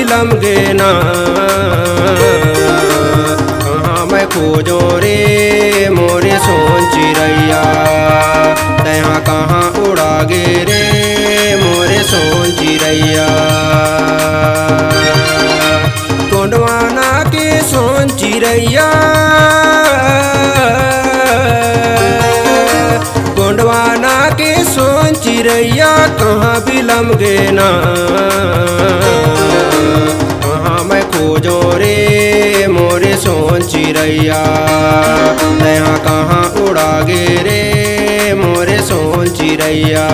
बिलम गे ना। कहाँ मैं खोजो रे मोरे सोन चिरैया, तहाँ कहाँ उड़ा गे रे मोरे सोन चिरैया। गोंडवाना के सोन चिरैया, गोंडवाना के सोन चिरैया, कहाँ बिलम गे ना। कहाँ मैं खोजो रे मोरे सोन चिरैया, तहाँ कहाँ उड़ा गे रे मोरे सोन चिरैया।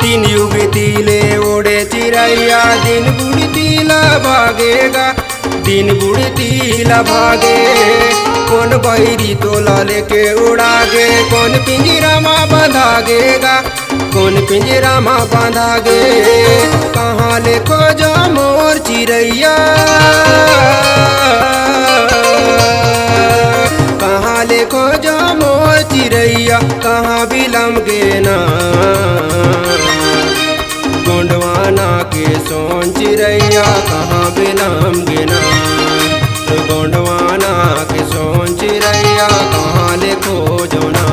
तीन युग तीले ओढ़े चिरैया, दिन बुढ़ी तीला भागेगा, दिन बुढ़ी तीला भागे। कौन बैरी तोला लेके उड़ागे, कौन पिंजरा माँ बंधागेगा, कौन पिंजरा माँ बंधागे। कहाँ ले खोजो मोर चिरैया, कहाँ ले खोजो मोर चिरैया, कहाँ बिलम गे ना। गोंडवाना के सोन चिरैया, कहाँ बिलम गे ना। गोंडवाना के सोन चिरैया, कहाँ ले खोजो ना।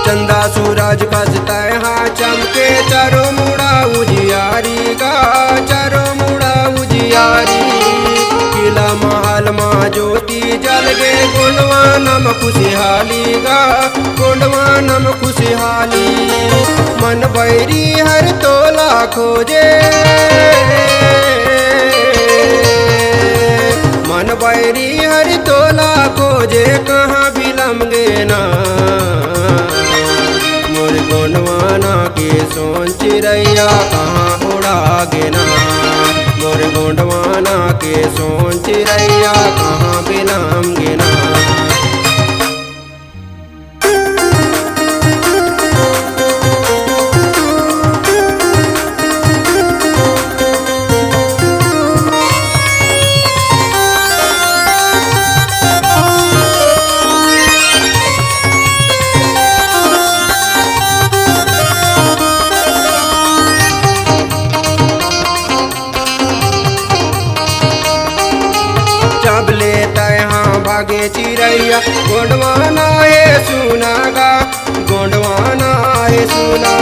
चंदा सूरज कसता हाँ चमके, चारों मुड़ा उजियारी गा, चारों मुड़ा उजियारी। किला महल माँ ज्योति जल गे, गोंडवानम खुशहाली गा, गोंडवानम खुशहाली। मन बैरी हर तोला खोजे, मन बैरी हर तोला खोजे, कहाँ बिलम गे ना। मोर गोंडवाना के सोन चिरैया, कहाँ उड़ा गे ना। मोर गोंडवाना के सोन चिरैया, कहाँ बिलम गे ना। जब लेता यहाँ भागे चिरैया, गोंडवाना है सुनागा, गोंडवाना है सुना।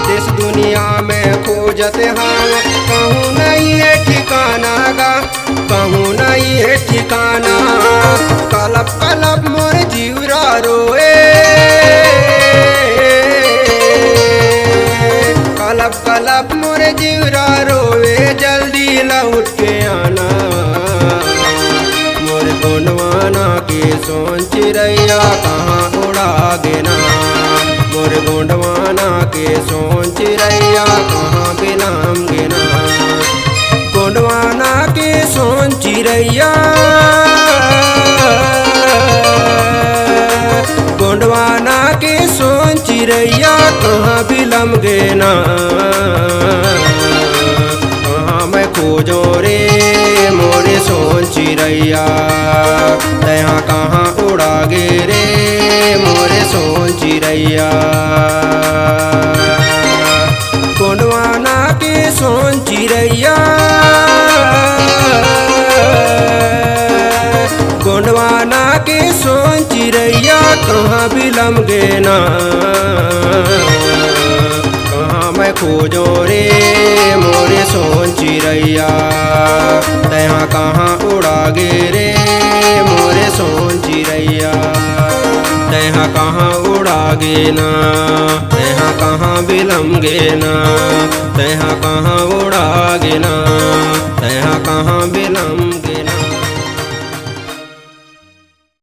देश दुनिया में खोजते हम, कहूँ नहीं है ठिकाना गा, कहूँ नहीं है ठिकाना। कलप कलप मोर जीवरा रोए, कलप कलप मोर जीवरा रोए, जल्दी लौट के आना। गोंडवाना के सोन चिरैया, कहाँ उड़ा गे ना। मोर गोंडवाना के सोन चिरैया, कहाँ बिलम गे ना। गोंडवाना के सोन चिरैया, गोंडवाना के सोन चिरैया, कहाँ बिलम गे ना। कहाँ मैं खोजो रे मोरे सोन चिरैया, तहाँ कहाँ उड़ा गे रे मोरे सोन चिरैया। गोंडवाना के सोन चिरैया, गोंडवाना के सोन चिरैया, कहाँ बिलम गे ना। कहाँ मैं खोजो रे मोरे सोन चिरैया, तहाँ कहाँ उड़ा गे रे मोरे सोन चिरैया। कहाँ उड़ागे ना, तहाँ कहाँ बिलमगे ना, तहाँ कहाँ उड़ागे ना, तहाँ कहाँ बिलम